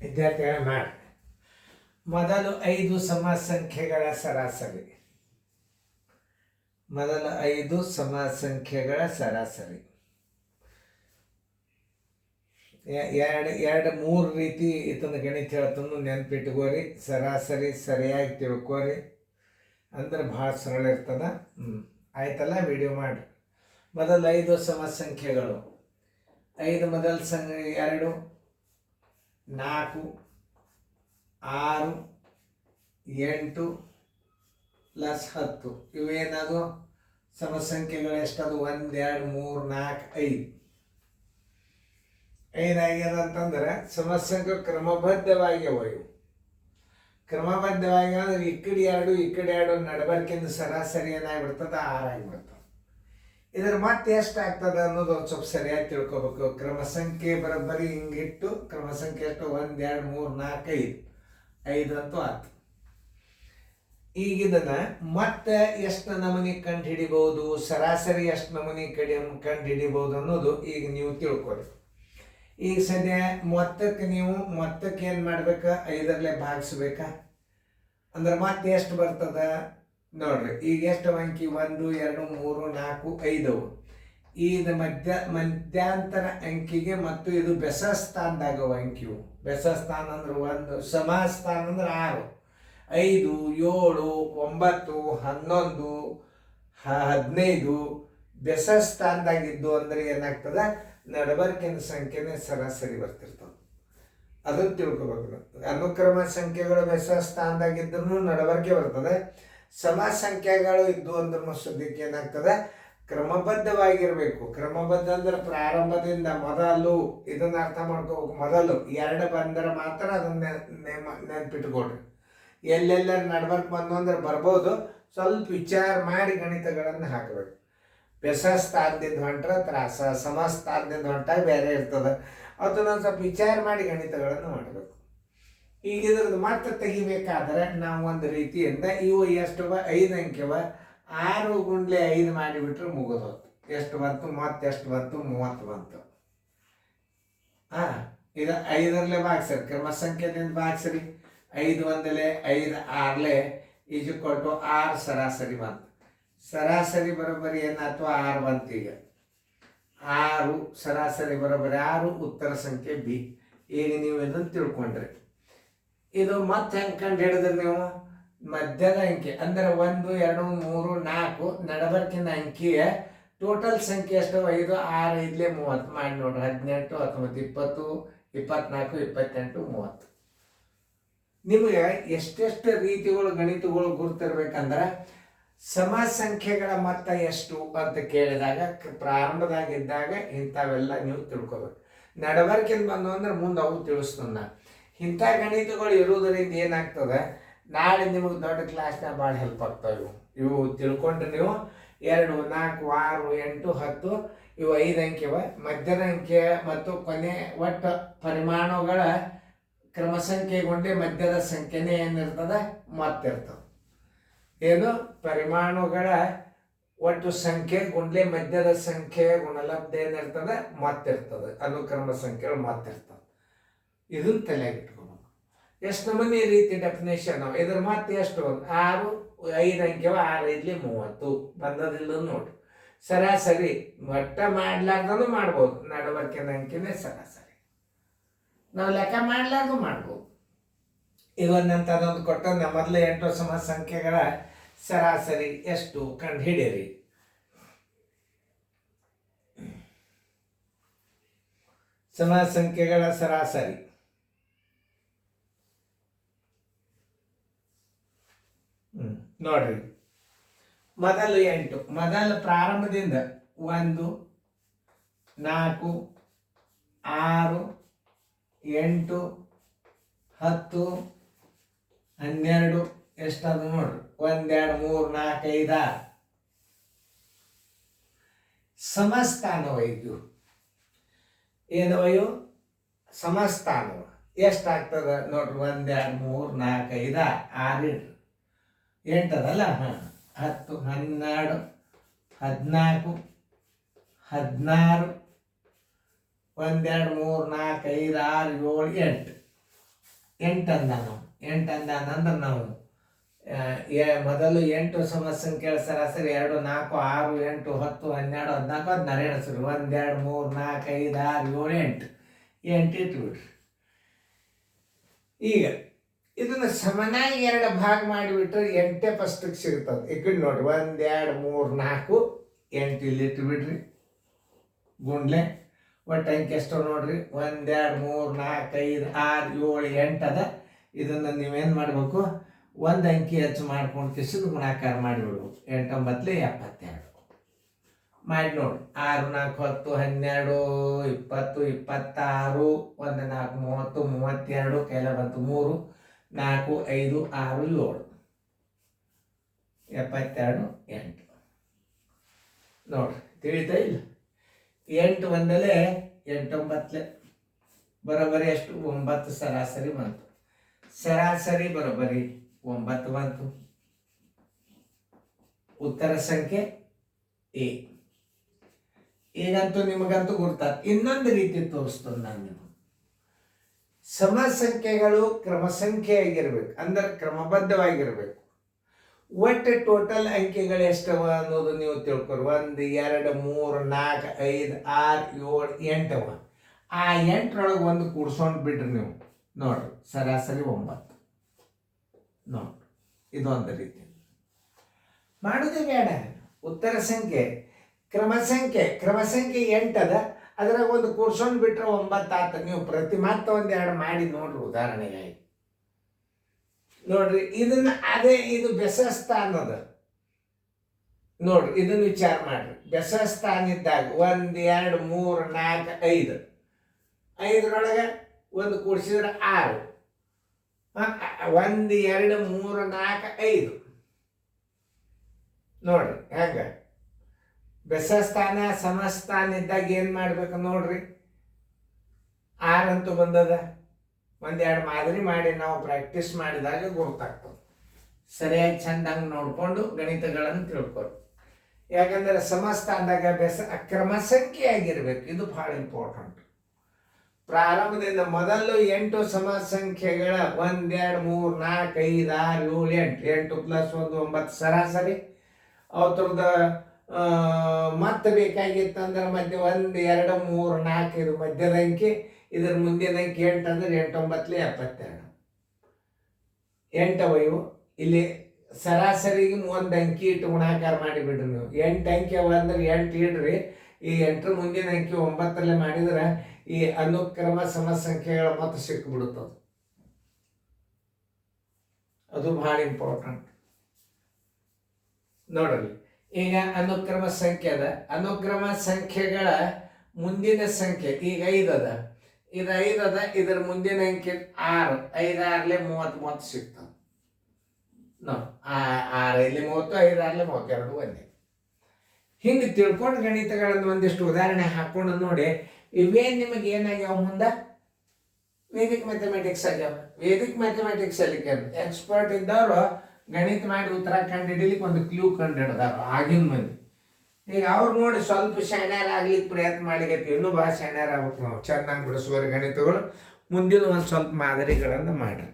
ವಿದ್ಯಾರ್ಥಿಗಳ ಮಾಡಿ ಮೊದಲು 5 ಸಮ ಸಂಖ್ಯೆಗಳ ಸರಾಸರಿ. ಮೊದಲ 5 ಸಮ ಸಂಖ್ಯೆಗಳ ಸರಾಸರಿ ಎರಡು ಮೂರು ರೀತಿ ಇದನ್ನು ಗಣಿತ ಹೇಳ್ತಂದು ನೆನ್ಪಿಟ್ಕೋರಿ. ಸರಾಸರಿ ಸರಿಯಾಗಿ ತಿಳ್ಕೋರಿ, ಅಂದ್ರೆ ಭಾಳ ಸರಳ ಇರ್ತದ. ಆಯ್ತಲ್ಲ, ವಿಡಿಯೋ ಮಾಡಿ. ಮೊದಲು 5 ಸಮ ಸಂಖ್ಯೆಗಳು. 5 ಮೊದಲ 2, 4, 6, 8 ಪ್ಲಸ್ 10 ಇವೇನದು ಸಮ ಸಂಖ್ಯೆಗಳು. ಎಷ್ಟದು? 1 2 3 4 5 ಆಗ್ಯದ ಅಂತಂದ್ರೆ ಸಮ ಸಂಖ್ಯೆ ಕ್ರಮಬದ್ಧವಾಗ್ಯವ. ಇವು ಕ್ರಮಬದ್ಧವಾಗಿ ಅಂದ್ರೆ ಈ ಕಡೆ 2 ನಡಬರ್ಕಿಂದ ಸರಾಸರಿ ಏನಾಗ್ಬಿಡ್ತದ? 6 ಆಗಿಬಿಡ್ತದೆ. ಇದ್ರ ಮತ್ತೆ ಎಷ್ಟು ಆಗ್ತದೆ ಅನ್ನೋದು ಒಂದು ಸ್ವಲ್ಪ ಸರಿಯಾಗಿ ತಿಳ್ಕೊಬೇಕು. ಕ್ರಮ ಸಂಖ್ಯೆ ಬರೋಬ್ಬರಿ ಹಿಂಗಿಟ್ಟು ಕ್ರಮ ಸಂಖ್ಯೆ ಎಷ್ಟು? 1 2 3 4 5 ಅಂತೂ ಆಯ್ತು. ಈಗ ಇದನ್ನ ಮತ್ತೆ ಎಷ್ಟು ನಮೂನಿ ಕಂಡು ಹಿಡಿಬಹುದು, ಸರಾಸರಿ ಎಷ್ಟು ನಮೂನಿ ಕಂಡು ಹಿಡಿಬಹುದು ಅನ್ನೋದು ಈಗ ನೀವು ತಿಳ್ಕೊರಿ. ಈಗ ಸದ್ಯ ಮೊತ್ತಕ್ಕೆ ಏನು ಮಾಡ್ಬೇಕಾ? 5ರಲ್ಲೇ ಭಾಗಿಸ್ಬೇಕಾ? ಅಂದ್ರೆ ಮತ್ತೆ ಎಷ್ಟು ಬರ್ತದ ನೋಡ್ರಿ. ಈಗ ಎಷ್ಟು ಅಂಕಿ? 1 2 3 4 5. ಇದು ಮಧ್ಯಾಂತರ ಅಂಕಿಗೆ ಮತ್ತು ಇದು ಬೆಸ ಸ್ಥಾನದಾಗವ ಅಂಕಿವು. ಬೆಸ ಸ್ಥಾನ ಅಂದ್ರೆ 1, ಸಮ ಸ್ಥಾನ ಅಂದ್ರೆ 6, 5 7 9 11 15 ಬೆಸ ಸ್ಥಾನದಾಗಿದ್ದು ಅಂದ್ರೆ ಏನಾಗ್ತದ? ನಡಬರ್ಕಿನ ಸಂಖ್ಯೆನೇ ಸರಾಸರಿ ಬರ್ತಿರ್ತದೆ. ಅದನ್ನು ತಿಳ್ಕೊಬೇಕು. ಅನುಕ್ರಮ ಸಂಖ್ಯೆಗಳು ಬೆಸ ಸ್ಥಾನದಾಗಿದ್ರು ನಡಬರ್ಕೆ ಬರ್ತದೆ. ಸಮ ಸಂಖ್ಯೆಗಳು ಇದ್ದು ಅಂದ್ರೂ ಸದ್ಯಕ್ಕೆ ಏನಾಗ್ತದೆ? ಕ್ರಮಬದ್ಧವಾಗಿರ್ಬೇಕು. ಕ್ರಮಬದ್ಧ ಅಂದ್ರೆ ಪ್ರಾರಂಭದಿಂದ ಮೊದಲು, ಇದನ್ನ ಅರ್ಥ ಮಾಡ್ಕೋಬೇಕು. ಮೊದಲು 2 ಬಂದರೆ ಮಾತ್ರ ಅದನ್ನ ನೆನ್ಪಿಟ್ಕೊಡ್ರಿ. ಎಲ್ಲೆಲ್ಲ ನಡ್ಬರ್ಕ್ ಬಂದು ಅಂದ್ರೆ ಬರ್ಬೋದು. ಸ್ವಲ್ಪ ವಿಚಾರ ಮಾಡಿ ಗಣಿತಗಳನ್ನು ಹಾಕಬೇಕು. ಬೆಸ ಸ್ಥಾನದಿಂದ ಹೊಂಟ್ರೆ ತ್ರಾಸ, ಸಮ ಸ್ಥಾನದಿಂದ ಹೊಂಟಾಗ ಬೇರೆ ಇರ್ತದೆ. ಅದನ್ನ ಸ್ವಲ್ಪ ವಿಚಾರ ಮಾಡಿ ಗಣಿತಗಳನ್ನು ಮಾಡಬೇಕು. ಈಗ ಇದ್ರದ್ದು ಮತ್ತೆ ತೆಗಿಬೇಕಾದ್ರೆ ನಾವು ಒಂದು ರೀತಿಯಿಂದ ಇವು ಎಷ್ಟವ? 5 ಅಂಕೆವ 6 ಗುಂಡ್ಲೆ 5 ಮಾಡಿಬಿಟ್ರೆ ಮುಗಿದೋದು. ಎಷ್ಟು ಬಂತು? ಎಷ್ಟು ಬಂತು? 30 ಬಂತು. ಇದು 5ರಲ್ಲೇ ಭಾಗಿಸ್ರಿ. ಕ್ರಮ ಸಂಖ್ಯೆದಿಂದ ಭಾಗಿಸ್ರಿ. 5 1 5 6 ಈಜುಕೊಟ್ಟು 6 ಸರಾಸರಿ ಬಂತು. ಸರಾಸರಿ ಬರೋಬ್ಬರಿ ಏನಾಯ್ತು? 6 ಬಂತು. ಈಗ 6 ಸರಾಸರಿ ಬರೋಬ್ಬರಿ 6 ಉತ್ತರ ಸಂಖ್ಯೆ ಬಿ. ಈಗ ನೀವು ಇದನ್ನು ತಿಳ್ಕೊಂಡ್ರಿ. ಇದು ಮತ್ತೆ ಹೆಂಗೆ ಕಂಡು ಹಿಡಿದ್ರಿ ನೀವು? ಮಧ್ಯದ ಅಂಕಿ ಅಂದ್ರೆ 1 2 3 4 ನಡಬರ್ಕಿನ ಅಂಕಿಯ ಟೋಟಲ್ ಸಂಖ್ಯೆ ಎಷ್ಟು? 5 6 5 30 ಮಾಡಿ ನೋಡ್ರಿ. 18 19 20 24 28 30. ನಿಮಗೆ ಎಷ್ಟೆಷ್ಟು ರೀತಿಗಳು ಗಣಿತಗಳು ಗುರ್ತಿರ್ಬೇಕಂದ್ರೆ ಸಮ ಸಂಖ್ಯೆಗಳ ಮೊತ್ತ ಎಷ್ಟು ಅಂತ ಕೇಳಿದಾಗ ಪ್ರಾರಂಭದಾಗಿದ್ದಾಗ ಇಂಥವೆಲ್ಲ ನೀವು ತಿಳ್ಕೊಬೇಕು. ನಡಬರ್ಕಿಂದ ಬಂದು ಅಂದ್ರೆ ಮುಂದೆ ಅವು ತಿಳಿಸ್ತನ್ನ. ಇಂಥ ಗಣಿತಗಳು ಇರುವುದರಿಂದ ಏನಾಗ್ತದೆ? ನಾಳೆ ನಿಮಗೆ ದೊಡ್ಡ ಕ್ಲಾಸ್ನಾಗ ಭಾಳ ಹೆಲ್ಪ್ ಆಗ್ತಾವೆ. ಇವು ತಿಳ್ಕೊಂಡ್ರೆ ನೀವು 2 4 6 8 10 ಇವು 5 ಅಂಕೆವ. ಮಧ್ಯದ ಅಂಕೆ ಮತ್ತು ಕೊನೆ ಒಟ್ಟು ಪರಿಮಾಣಗಳ ಕ್ರಮ ಸಂಖ್ಯೆಗೊಂಡೆ ಮಧ್ಯದ ಸಂಖ್ಯೆನೇ ಏನಿರ್ತದೆ? ಮತ್ತಿರ್ತದೆ. ಏನು? ಪರಿಮಾಣಗಳ ಒಟ್ಟು ಸಂಖ್ಯೆ ಗುಂಡ್ಲೆ ಮಧ್ಯದ ಸಂಖ್ಯೆ ಗುಣಲಬ್ಧ ಏನಿರ್ತದೆ? ಮತ್ತಿರ್ತದೆ. ಅನುಕ್ರಮ ಸಂಖ್ಯೆಗಳು ಮತ್ತಿರ್ತದೆ. ಇದನ್ನು ತಲೆಯಾಗಿ ಇಟ್ಕೋಬೇಕು. ಎಷ್ಟು ನಮೂನಿ ರೀತಿ ಡೆಫಿನೇಷನ್ ನಾವು ಇದ್ರ ಮತ್ತೆ ಎಷ್ಟು? 6 5 ಅಂಕೆವ 6 5 30 ಬಂದದಿಲ್ಲ ನೋಡ್ರಿ. ಸರಾಸರಿ ಒಟ್ಟ ಮಾಡ್ಲಾರ್ದೂ ಮಾಡ್ಬೋದು. ನಡಬರ್ಕಿನ ಅಂಕಿನೇ ಸರಾಸರಿ. ನಾವು ಲೆಕ್ಕ ಮಾಡ್ಲಾರ್ದು ಮಾಡ್ಬೋದು. ಇದೊಂದಂಥದ್ದೊಂದು ಕೊಟ್ಟು ಮೊದಲು 8 ಸಮ ಸಂಖ್ಯೆಗಳ ಸರಾಸರಿ ಎಷ್ಟು ಕಂಡು ಹಿಡಿಯಿರಿ. ಸಮ ಸಂಖ್ಯೆಗಳ ಸರಾಸರಿ ನೋಡ್ರಿ. ಮೊದಲು 8 ಮೊದಲು ಪ್ರಾರಂಭದಿಂದ 1 4 6 8 10 12 ಎಷ್ಟದು ನೋಡ್ರಿ. 1 2 3 4 5 6 ಸಮಸ್ಥಾನವ. ಇದು ಏನವಯು? ಸಮಸ್ಥಾನವ. ಎಷ್ಟಾಗ್ತದ ನೋಡ್ರಿ? 1 2 3 4 5 6 8 ಅದಲ್ಲ. 10 12 14 16 1 2 3 4 5 6 7 8 ಎಂಟು ಅಂದ ನಾವು ಅಂದ್ರೆ ನಾವು ಮೊದಲು 8 ಸಮಸಂಖ್ಯೆಗಳ ಸರಾಸರಿ 2 4 6 8 10 12 14 16 ಎಣಿಸ್ರಿ 1 2 3 4 5 6 7 8 8 ಇಟ್ಬಿಡ್ರಿ. ಈಗ ಇದನ್ನ ಸಮನಾಗಿ 2 ಭಾಗ ಮಾಡಿಬಿಟ್ರೆ 8 ಫಸ್ಟಿಗೆ ಸಿಗ್ತದೆ. ಈ ಕಡೆ ನೋಡ್ರಿ 1 2 3 4 8 ಇಲ್ಲಿ ಇಟ್ಬಿಡ್ರಿ ಗುಂಡ್ಲೆ. ಒಟ್ಟು ಅಂಕಿ ಎಷ್ಟು ನೋಡ್ರಿ 1 2 3 4 5 6 7 8 ಅದ. ಇದನ್ನು ನೀವೇನು ಮಾಡಬೇಕು, ಒಂದು ಅಂಕಿ ಹೆಚ್ಚು ಮಾಡ್ಕೊಂಡು ಕಿಸಿದು ಗುಣಾಕಾರ ಮಾಡಿಬಿಡ್ಬೇಕು. 8 9 72 ಮಾಡಿ ನೋಡಿ. 6 4 10 12 20 26 1 4 30 32 ಕೈಲ ಬಂತು 3 4 5 6 7 72 8 ನೋಡ್ರಿ. ತಿಳಿತಾ ಇಲ್ಲ? 8 ಒಂದಲೇ 8 9 ಬರೋಬ್ಬರಿ ಎಷ್ಟು 9 ಸರಾಸರಿ ಬಂತು. ಸರಾಸರಿ ಬರೋಬ್ಬರಿ 9 ಬಂತು. ಉತ್ತರ ಸಂಖ್ಯೆ ಎ. ಈಗಂತೂ ನಿಮಗಂತೂ ಗುರ್ತಾದ. ಇನ್ನೊಂದು ರೀತಿ ತೋರಿಸ್ತದೆ ನಾನು ನಿಮಗೆ. ಸಮ ಸಂಖ್ಯೆಗಳು ಕ್ರಮಸಂಖ್ಯೆ ಆಗಿರ್ಬೇಕು, ಅಂದ್ರೆ ಕ್ರಮಬದ್ಧವಾಗಿರ್ಬೇಕು. ಒಟ್ಟು ಟೋಟಲ್ ಅಂಕಿಗಳು ಎಷ್ಟವ ಅನ್ನೋದು ನೀವು ತಿಳ್ಕೊರಿ. 1 2 3 4 5 6 7 8 ಆ 8ರೊಳಗೆ ಒಂದು ಕೂಡ್ಸೊಂಡು ಬಿಡ್ರಿ ನೀವು. ನೋಡ್ರಿ ಸರಾಸರಿ 9. ನೋಡ್ರಿ ಇದೊಂದು ರೀತಿ ಮಾಡೋದೇ ಬೇಡ. ಉತ್ತರ ಸಂಖ್ಯೆ ಕ್ರಮಸಂಖ್ಯೆ 8 ಅದ. ಅದ್ರಾಗ ಒಂದು ಕೂಡ್ಸೊಂಡು ಬಿಟ್ರೆ 9 ಆತ. ನೀವು ಪ್ರತಿ ಮಾತ್ರ 1 2 ಮಾಡಿ ನೋಡ್ರಿ ಉದಾಹರಣೆಗಾಗಿ. ನೋಡ್ರಿ ಇದನ್ನ ಅದೇ ಇದು ಬೆಸಸ್ಥಾನ ಅದ. ನೋಡ್ರಿ ಇದನ್ನ ವಿಚಾರ ಮಾಡ್ರಿ. ಬೆಸಸ್ಥಾನ ಇದ್ದಾಗ 1 2 3 4 5 5ರೊಳಗೆ ಒಂದು ಕೂಡಿಸಿದ್ರೆ 6. 1 2 3 4 5 ನೋಡ್ರಿ ಹೆಂಗ ಬೆಸಸ್ಥಾನ ಸಮಸ್ಥಾನ ಇದ್ದಾಗ ಏನು ಮಾಡ್ಬೇಕು ನೋಡ್ರಿ. 6 ಅಂತೂ ಬಂದದ. 1 2 ಮಾದರಿ ಮಾಡಿ ನಾವು ಪ್ರಾಕ್ಟೀಸ್ ಮಾಡಿದಾಗ ಗೊತ್ತಾಗ್ತದೆ. ಸರಿಯಾಗಿ ಚಂದಂಗೆ ನೋಡಿಕೊಂಡು ಗಣಿತಗಳನ್ನು ತಿಳ್ಕೊರಿ. ಯಾಕಂದರೆ ಸಮಸ್ಥಾನದಾಗ ಕ್ರಮಸಂಖ್ಯೆ ಆಗಿರ್ಬೇಕು. ಇದು ಭಾಳ ಇಂಪಾರ್ಟೆಂಟ್. ಪ್ರಾರಂಭದಿಂದ ಮೊದಲು 8 ಸಮಸಂಖ್ಯೆಗಳ 1 2 3 4 5 6 7 8 8 + 1 9 ಸರಾಸರಿ. ಅವ್ರದ ಮತ್ತೆ ಬೇಕಾಗಿತ್ತಂದ್ರೆ ಮಧ್ಯೆ 1 2 3 4 ಇದು ಮಧ್ಯದ ಅಂಕಿ. ಇದ್ರ ಮುಂದಿನ ಅಂಕಿ 8 ಅಂದ್ರೆ 8 9 72 8 ಇವು. ಇಲ್ಲಿ ಸರಾಸರಿಗೆ 1 ಅಂಕಿ ಇಟ್ಟು ಗುಣಾಕಾರ ಮಾಡಿಬಿಡ್ರಿ ನೀವು. 8 ಅಂಕಿ ಅವ ಅಂದ್ರೆ 8 ಇಡ್ರಿ. ಈ 8ರ ಮುಂದಿನ ಅಂಕಿ 9ರಲ್ಲೇ ಮಾಡಿದ್ರೆ ಈ ಅನುಕ್ರಮ ಸಮಸಂಖ್ಯೆಗಳ ಮೊತ್ತ ಸಿಕ್ಕಿಬಿಡುತ್ತದೆ. ಅದು ಭಾಳ ಇಂಪಾರ್ಟೆಂಟ್ ನೋಡ್ರಿ. ಈಗ ಅನುಕ್ರಮ ಸಂಖ್ಯೆ ಅದ. ಅನುಕ್ರಮ ಸಂಖ್ಯೆಗಳ ಮುಂದಿನ ಸಂಖ್ಯೆ ಈಗ 5 ಅದ. ಇದು 5 ಅದ. ಇದರ ಮುಂದಿನ ಅಂಕಿ 6. 5 6 30 ಸಿಗ್ತದೆ. ನೋ 6 5 30 5 6 32 ಒಂದೇ. ಹಿಂಗೆ ತಿಳ್ಕೊಂಡು ಗಣಿತಗಳನ್ನು ಒಂದಿಷ್ಟು ಉದಾಹರಣೆ ಹಾಕೊಂಡು ನೋಡಿ. ಇವೇನು ನಿಮಗೆ ಏನಾಗ್ಯಾವ ಮುಂದೆ ವೇದಿಕ್ ಮ್ಯಾಥಮೆಟಿಕ್ಸ್ ಆಗ್ಯಾವ. ವೇದಿಕ್ ಮ್ಯಾಥಮೆಟಿಕ್ಸ್ ಅಲ್ಲಿ ಎಕ್ಸ್ಪರ್ಟ್ ಇದ್ದವರು ಗಣಿತ ಮಾಡಿ ಉತ್ತರ ಕಂಡುಹಿಡಿಲಿಕ್ಕೆ ಒಂದು ಕ್ಲೂ ಕಂಡು ಹಿಡ್ದಾರ ಆಗಿನ ಮಂದಿ. ಈಗ ಅವ್ರು ನೋಡಿ ಸ್ವಲ್ಪ ಶಾಣ್ಯಾರ ಆಗ್ಲಿಕ್ಕೆ ಪ್ರಯತ್ನ ಮಾಡಿಗೈತಿ. ಇನ್ನೂ ಭಾಳ ಶಾಣ್ಯಾರ ಆಗ್ಬೇಕು ನಾವು. ಚೆನ್ನಾಗಿ ಬಿಡಿಸುವ ಗಣಿತಗಳು ಮುಂದಿನ ಒಂದು ಸ್ವಲ್ಪ ಮಾದರಿಗಳನ್ನು ಮಾಡ್ರಿ.